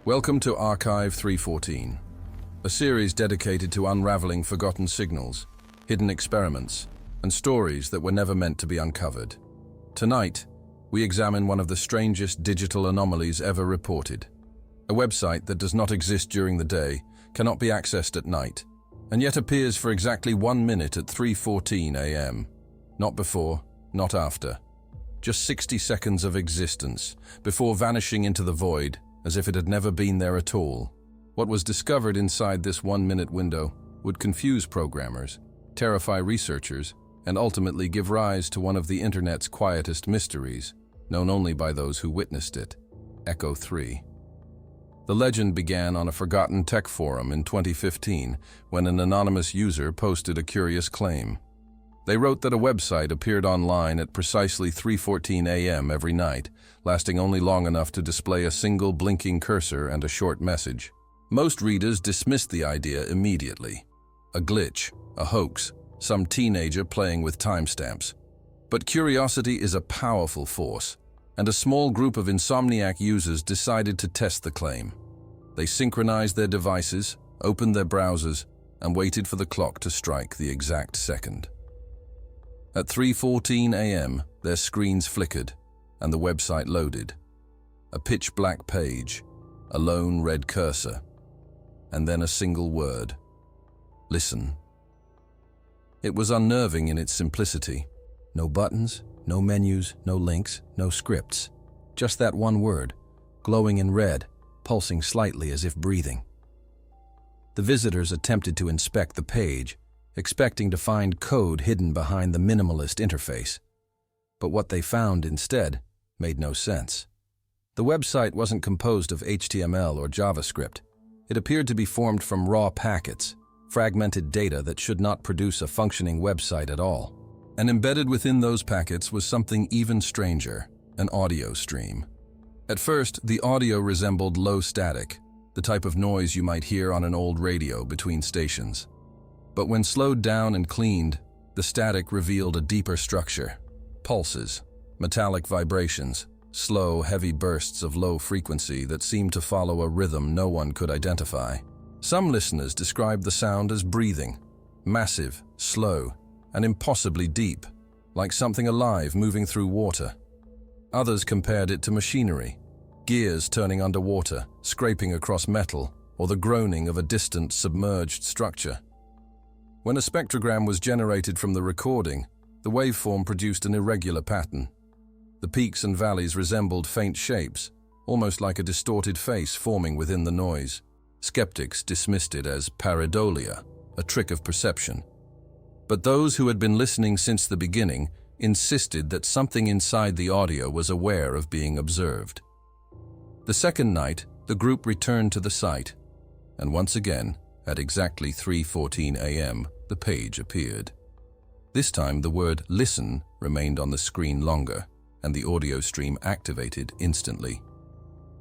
Welcome to Archive 314, a series dedicated to unraveling forgotten signals, hidden experiments, and stories that were never meant to be uncovered. Tonight, we examine one of the strangest digital anomalies ever reported. A website that does not exist during the day, cannot be accessed at night, and yet appears for exactly 1 minute at 3:14 a.m. Not before, not after. Just 60 seconds of existence, before vanishing into the void, as if it had never been there at all. What was discovered inside this 1-minute window would confuse programmers, terrify researchers, and ultimately give rise to one of the internet's quietest mysteries, known only by those who witnessed it, Echo-3. The legend began on a forgotten tech forum in 2015 when an anonymous user posted a curious claim. They wrote that a website appeared online at precisely 3:14 a.m. every night, lasting only long enough to display a single blinking cursor and a short message. Most readers dismissed the idea immediately. A glitch, a hoax, some teenager playing with timestamps. But curiosity is a powerful force, and a small group of insomniac users decided to test the claim. They synchronized their devices, opened their browsers, and waited for the clock to strike the exact second. At 3:14 a.m., their screens flickered, and the website loaded. A pitch-black page, a lone red cursor, and then a single word: listen. It was unnerving in its simplicity. No buttons, no menus, no links, no scripts. Just that one word, glowing in red, pulsing slightly as if breathing. The visitors attempted to inspect the page, expecting to find code hidden behind the minimalist interface. But what they found instead made no sense. The website wasn't composed of HTML or JavaScript. It appeared to be formed from raw packets, fragmented data that should not produce a functioning website at all. And embedded within those packets was something even stranger, an audio stream. At first, the audio resembled low static, the type of noise you might hear on an old radio between stations. But when slowed down and cleaned, the static revealed a deeper structure. Pulses, metallic vibrations, slow, heavy bursts of low frequency that seemed to follow a rhythm no one could identify. Some listeners described the sound as breathing, massive, slow, and impossibly deep, like something alive moving through water. Others compared it to machinery, gears turning underwater, scraping across metal, or the groaning of a distant, submerged structure. When a spectrogram was generated from the recording, the waveform produced an irregular pattern. The peaks and valleys resembled faint shapes, almost like a distorted face forming within the noise. Skeptics dismissed it as pareidolia, a trick of perception. But those who had been listening since the beginning insisted that something inside the audio was aware of being observed. The second night, the group returned to the site, and once again, at exactly 3:14 a.m., the page appeared. This time, the word "listen" remained on the screen longer, and the audio stream activated instantly.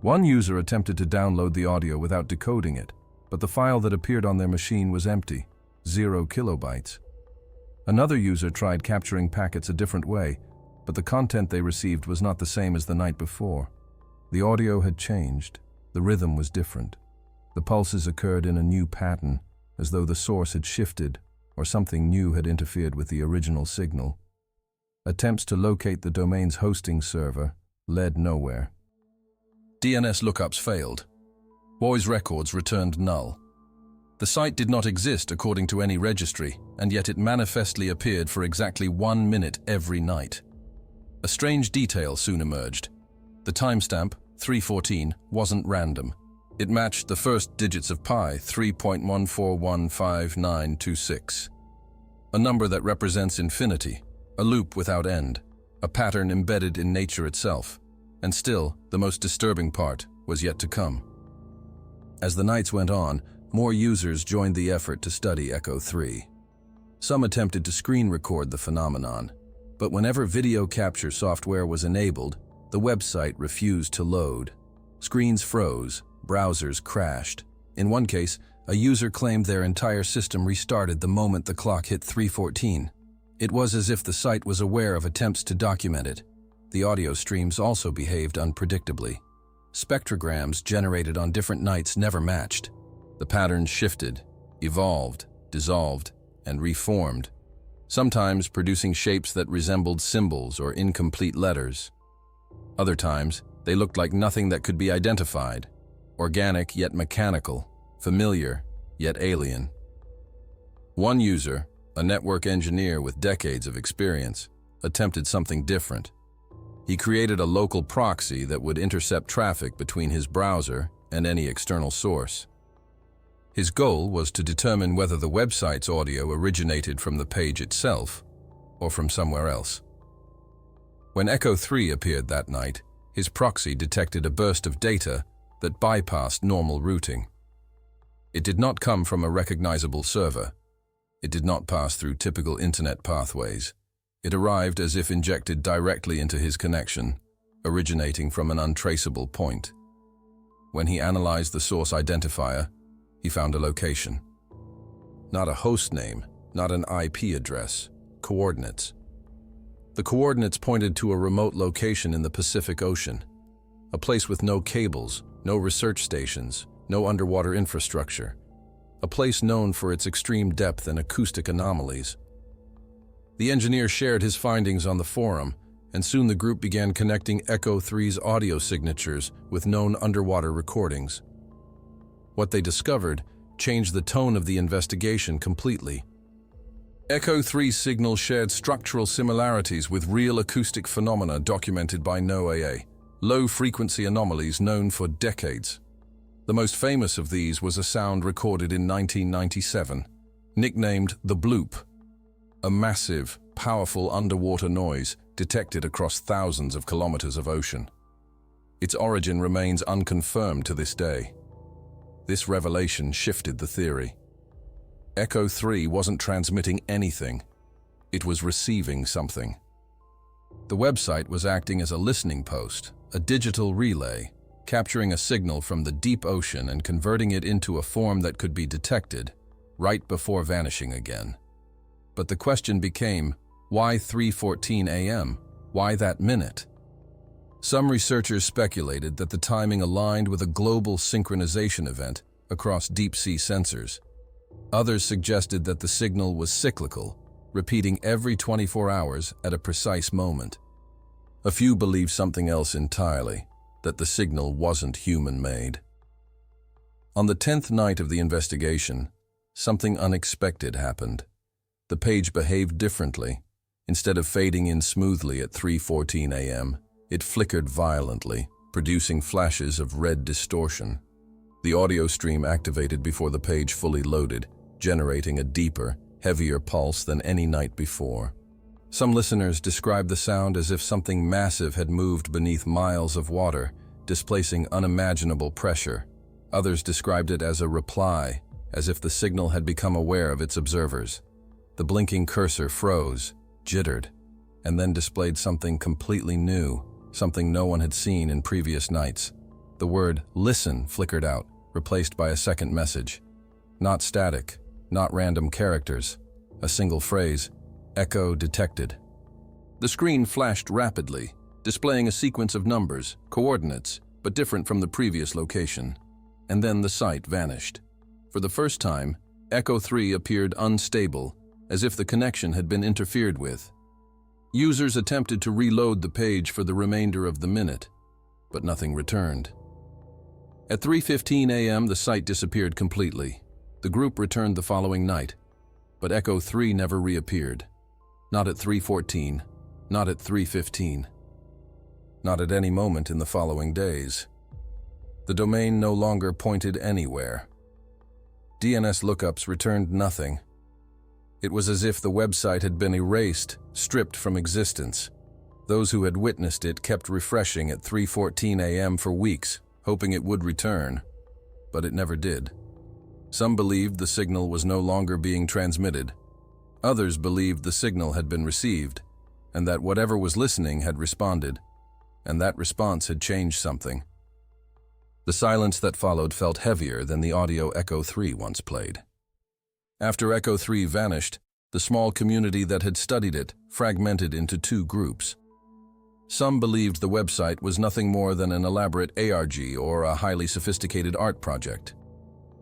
One user attempted to download the audio without decoding it, but the file that appeared on their machine was empty, 0 kilobytes. Another user tried capturing packets a different way, but the content they received was not the same as the night before. The audio had changed. The rhythm was different. The pulses occurred in a new pattern, as though the source had shifted or something new had interfered with the original signal. Attempts to locate the domain's hosting server led nowhere. DNS lookups failed. Voice records returned null. The site did not exist according to any registry, and yet it manifestly appeared for exactly 1 minute every night. A strange detail soon emerged. The timestamp, 3:14, wasn't random. It matched the first digits of pi, 3.14155926. A number that represents infinity, a loop without end, a pattern embedded in nature itself. And still, the most disturbing part was yet to come. As the nights went on, more users joined the effort to study Echo-3. Some attempted to screen record the phenomenon, but whenever video capture software was enabled, the website refused to load. Screens froze, browsers crashed. In one case, a user claimed their entire system restarted the moment the clock hit 3:14. It was as if the site was aware of attempts to document it. The audio streams also behaved unpredictably. spectrograms generated on different nights never matched. The patterns shifted, evolved, dissolved, and reformed, sometimes producing shapes that resembled symbols or incomplete letters. Other times, they looked like nothing that could be identified, organic yet mechanical, familiar yet alien. One user, a network engineer with decades of experience, attempted something different. He created a local proxy that would intercept traffic between his browser and any external source. His goal was to determine whether the website's audio originated from the page itself or from somewhere else. When Echo-3 appeared that night, his proxy detected a burst of data that bypassed normal routing. It did not come from a recognizable server. It did not pass through typical internet pathways. It arrived as if injected directly into his connection, originating from an untraceable point. When he analyzed the source identifier, he found a location. Not a host name, not an IP address, coordinates. The coordinates pointed to a remote location in the Pacific Ocean, a place with no cables, no research stations, no underwater infrastructure, a place known for its extreme depth and acoustic anomalies. The engineer shared his findings on the forum, and soon the group began connecting Echo-3's audio signatures with known underwater recordings. What they discovered changed the tone of the investigation completely. Echo-3's signal shared structural similarities with real acoustic phenomena documented by NOAA, low-frequency anomalies known for decades. The most famous of these was a sound recorded in 1997, nicknamed the bloop, a massive, powerful underwater noise detected across thousands of kilometers of ocean. Its origin remains unconfirmed to this day. This revelation shifted the theory. Echo-3 wasn't transmitting anything. It was receiving something. The website was acting as a listening post, a digital relay, capturing a signal from the deep ocean and converting it into a form that could be detected, right before vanishing again. But the question became, why 3:14 a.m.? Why that minute? Some researchers speculated that the timing aligned with a global synchronization event across deep-sea sensors. Others suggested that the signal was cyclical, repeating every 24 hours at a precise moment. A few believed something else entirely, that the signal wasn't human-made. On the 10th night of the investigation, something unexpected happened. The page behaved differently. Instead of fading in smoothly at 3:14 a.m., it flickered violently, producing flashes of red distortion. The audio stream activated before the page fully loaded, generating a deeper, heavier pulse than any night before. Some listeners described the sound as if something massive had moved beneath miles of water, displacing unimaginable pressure. Others described it as a reply, as if the signal had become aware of its observers. The blinking cursor froze, jittered, and then displayed something completely new, something no one had seen in previous nights. The word "listen" flickered out, replaced by a second message. Not static, not random characters. A single phrase, "Echo detected." The screen flashed rapidly, displaying a sequence of numbers, coordinates, but different from the previous location. And then the site vanished. For the first time, Echo-3 appeared unstable, as if the connection had been interfered with. Users attempted to reload the page for the remainder of the minute, but nothing returned. At 3:15 a.m., the site disappeared completely. The group returned the following night, but Echo-3 never reappeared. Not at 3:14, not at 3:15, not at any moment in the following days. The domain no longer pointed anywhere. DNS lookups returned nothing. It was as if the website had been erased, stripped from existence. Those who had witnessed it kept refreshing at 3:14 a.m. for weeks, hoping it would return, but it never did. Some believed the signal was no longer being transmitted. Others believed the signal had been received, and that whatever was listening had responded, and that response had changed something. The silence that followed felt heavier than the audio Echo-3 once played. After Echo-3 vanished, the small community that had studied it fragmented into two groups. Some believed the website was nothing more than an elaborate ARG or a highly sophisticated art project.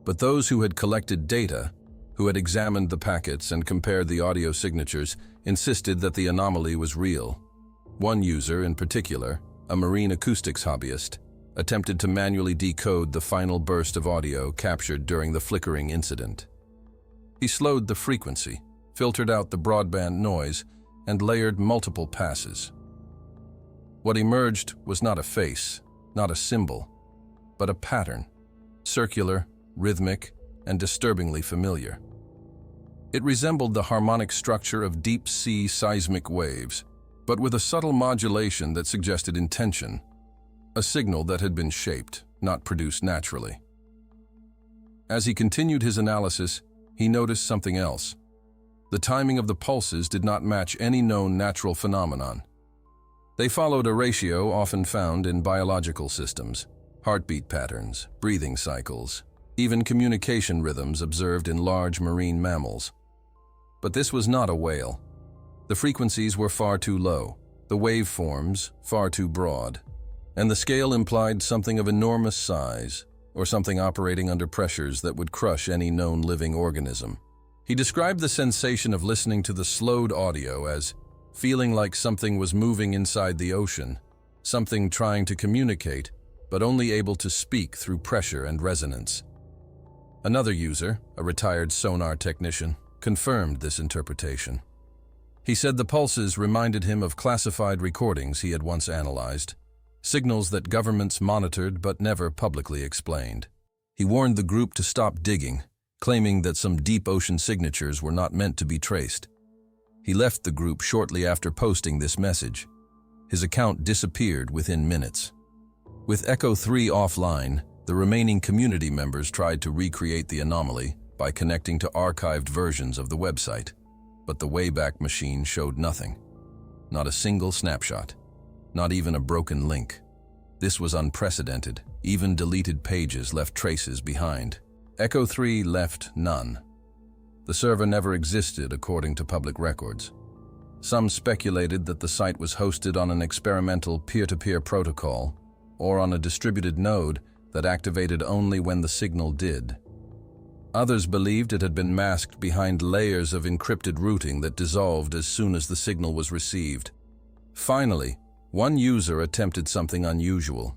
But those who had collected data, who had examined the packets and compared the audio signatures, insisted that the anomaly was real. One user in particular, a marine acoustics hobbyist, attempted to manually decode the final burst of audio captured during the flickering incident. He slowed the frequency, filtered out the broadband noise, and layered multiple passes. What emerged was not a face, not a symbol, but a pattern, circular, rhythmic, and disturbingly familiar. It resembled the harmonic structure of deep-sea seismic waves, but with a subtle modulation that suggested intention, a signal that had been shaped, not produced naturally. As he continued his analysis, he noticed something else. The timing of the pulses did not match any known natural phenomenon. They followed a ratio often found in biological systems, heartbeat patterns, breathing cycles, even communication rhythms observed in large marine mammals. But this was not a whale. The frequencies were far too low, the waveforms far too broad, and the scale implied something of enormous size, or something operating under pressures that would crush any known living organism. He described the sensation of listening to the slowed audio as feeling like something was moving inside the ocean, something trying to communicate, but only able to speak through pressure and resonance. Another user, a retired sonar technician, confirmed this interpretation. He said the pulses reminded him of classified recordings he had once analyzed, signals that governments monitored but never publicly explained. He warned the group to stop digging, claiming that some deep ocean signatures were not meant to be traced. He left the group shortly after posting this message. His account disappeared within minutes. With Echo-3 offline, the remaining community members tried to recreate the anomaly by connecting to archived versions of the website, but the Wayback Machine showed nothing. Not a single snapshot. Not even a broken link. This was unprecedented. Even deleted pages left traces behind. Echo-3 left none. The server never existed according to public records. Some speculated that the site was hosted on an experimental peer-to-peer protocol or on a distributed node that activated only when the signal did. Others believed it had been masked behind layers of encrypted routing that dissolved as soon as the signal was received. Finally, one user attempted something unusual.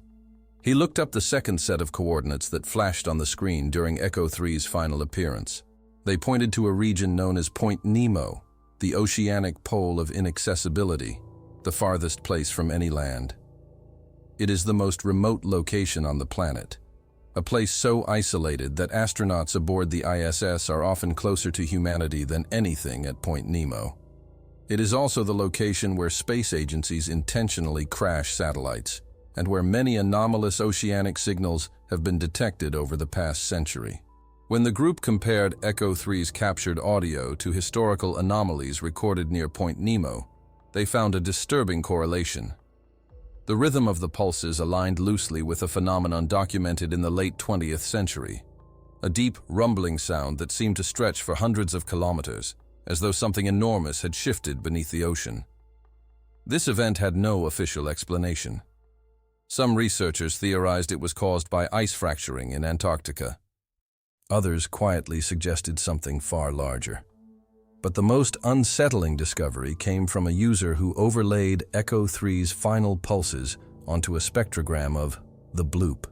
He looked up the second set of coordinates that flashed on the screen during Echo-3's final appearance. They pointed to a region known as Point Nemo, the oceanic pole of inaccessibility, the farthest place from any land. It is the most remote location on the planet, a place so isolated that astronauts aboard the ISS are often closer to humanity than anything at Point Nemo. It is also the location where space agencies intentionally crash satellites, and where many anomalous oceanic signals have been detected over the past century. When the group compared Echo-3's captured audio to historical anomalies recorded near Point Nemo, they found a disturbing correlation. The rhythm of the pulses aligned loosely with a phenomenon documented in the late 20th century, a deep, rumbling sound that seemed to stretch for hundreds of kilometers, as though something enormous had shifted beneath the ocean. This event had no official explanation. Some researchers theorized it was caused by ice fracturing in Antarctica. Others quietly suggested something far larger. But the most unsettling discovery came from a user who overlaid Echo-3's final pulses onto a spectrogram of the bloop.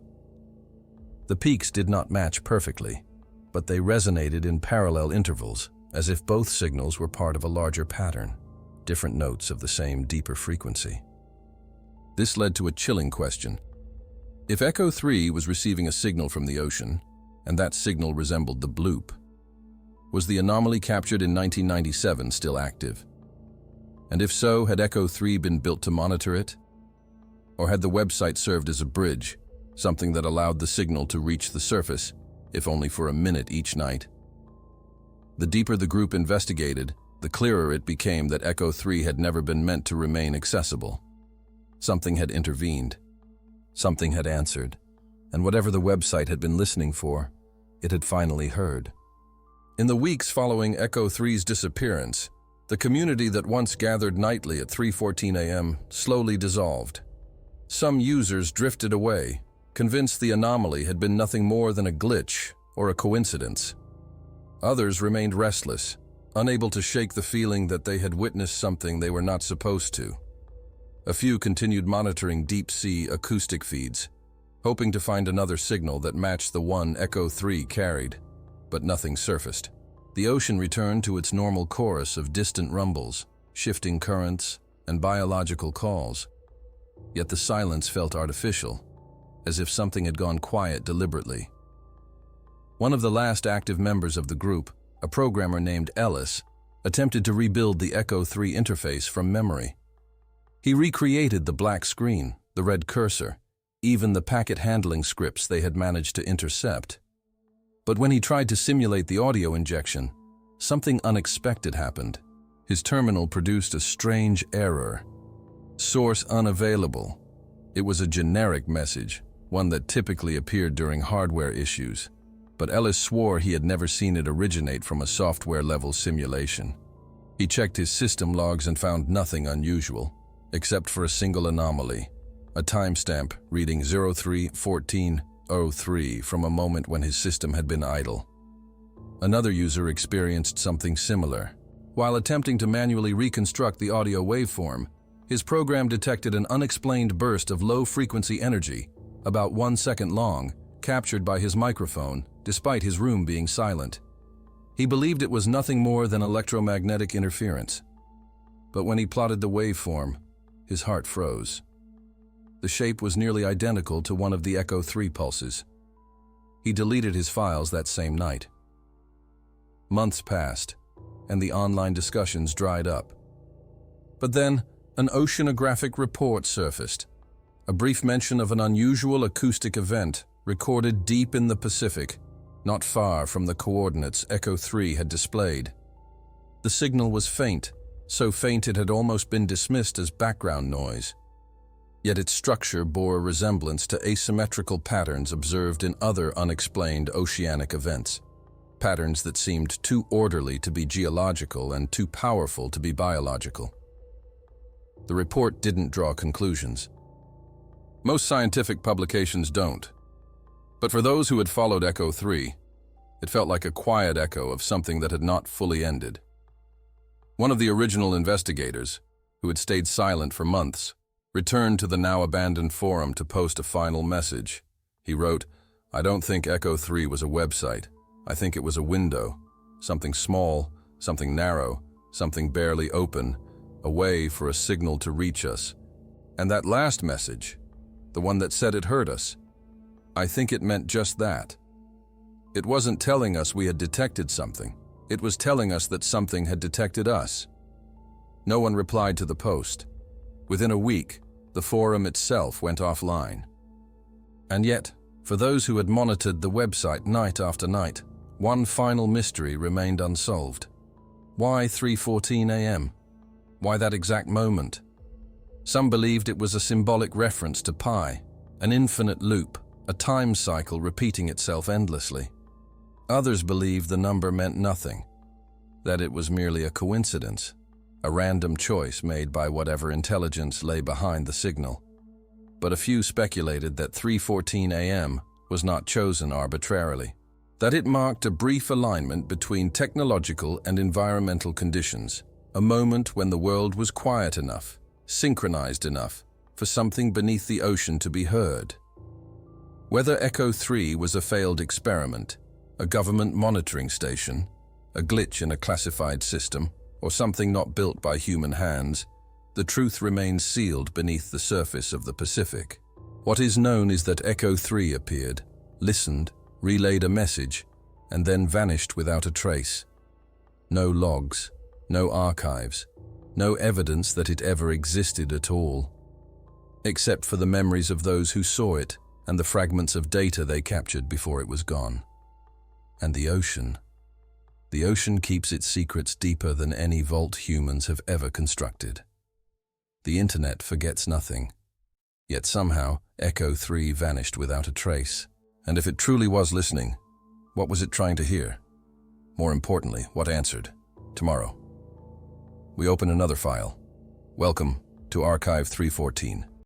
The peaks did not match perfectly, but they resonated in parallel intervals, as if both signals were part of a larger pattern, different notes of the same deeper frequency. This led to a chilling question. If Echo-3 was receiving a signal from the ocean, and that signal resembled the bloop, was the anomaly captured in 1997 still active? And if so, had Echo-3 been built to monitor it? Or had the website served as a bridge, something that allowed the signal to reach the surface, if only for a minute each night? The deeper the group investigated, the clearer it became that Echo-3 had never been meant to remain accessible. Something had intervened. Something had answered. And whatever the website had been listening for, it had finally heard. In the weeks following Echo-3's disappearance, The community that once gathered nightly at 3:14 a.m. slowly dissolved. Some users drifted away, convinced the anomaly had been nothing more than a glitch or a coincidence. Others remained restless, unable to shake the feeling that they had witnessed something they were not supposed to. A few continued monitoring deep-sea acoustic feeds, hoping to find another signal that matched the one Echo-3 carried, but nothing surfaced. The ocean returned to its normal chorus of distant rumbles, shifting currents, and biological calls. Yet the silence felt artificial, as if something had gone quiet deliberately. One of the last active members of the group, a programmer named Ellis, attempted to rebuild the Echo-3 interface from memory. He recreated the black screen, the red cursor, even the packet handling scripts they had managed to intercept. But when he tried to simulate the audio injection, something unexpected happened. His terminal produced a strange error. Source unavailable. It was a generic message, one that typically appeared during hardware issues, but Ellis swore he had never seen it originate from a software-level simulation. He checked his system logs and found nothing unusual, except for a single anomaly, a timestamp reading 03:14:03 from a moment when his system had been idle. Another user experienced something similar. While attempting to manually reconstruct the audio waveform, his program detected an unexplained burst of low-frequency energy, about 1 second long, captured by his microphone, despite his room being silent. He believed it was nothing more than electromagnetic interference. But when he plotted the waveform, his heart froze. The shape was nearly identical to one of the Echo-3 pulses. He deleted his files that same night. Months passed, and the online discussions dried up. But then, an oceanographic report surfaced, a brief mention of an unusual acoustic event recorded deep in the Pacific, not far from the coordinates Echo-3 had displayed. The signal was faint, so faint it had almost been dismissed as background noise. Yet its structure bore a resemblance to asymmetrical patterns observed in other unexplained oceanic events, patterns that seemed too orderly to be geological and too powerful to be biological. The report didn't draw conclusions. Most scientific publications don't. But for those who had followed Echo-3, it felt like a quiet echo of something that had not fully ended. One of the original investigators, who had stayed silent for months, returned to the now-abandoned forum to post a final message. He wrote, "I don't think Echo-3 was a website. I think it was a window. Something small, something narrow, something barely open, a way for a signal to reach us. And that last message, the one that said it heard us, I think it meant just that. It wasn't telling us we had detected something. It was telling us that something had detected us." No one replied to the post. Within a week, the forum itself went offline. And yet, for those who had monitored the website night after night, one final mystery remained unsolved. Why 3:14 a.m.? Why that exact moment? Some believed it was a symbolic reference to pi, an infinite loop, a time cycle repeating itself endlessly. Others believed the number meant nothing, that it was merely a coincidence, a random choice made by whatever intelligence lay behind the signal. But a few speculated that 3:14 a.m. was not chosen arbitrarily, that it marked a brief alignment between technological and environmental conditions, a moment when the world was quiet enough, synchronized enough, for something beneath the ocean to be heard. Whether Echo-3 was a failed experiment, a government monitoring station, a glitch in a classified system, or something not built by human hands, the truth remains sealed beneath the surface of the Pacific. What is known is that Echo-3 appeared, listened, relayed a message, and then vanished without a trace. No logs, no archives, no evidence that it ever existed at all, except for the memories of those who saw it and the fragments of data they captured before it was gone. And the ocean. The ocean keeps its secrets deeper than any vault humans have ever constructed. The internet forgets nothing. Yet somehow, Echo-3 vanished without a trace. And if it truly was listening, what was it trying to hear? More importantly, what answered? Tomorrow. we open another file. Welcome to Archive 314.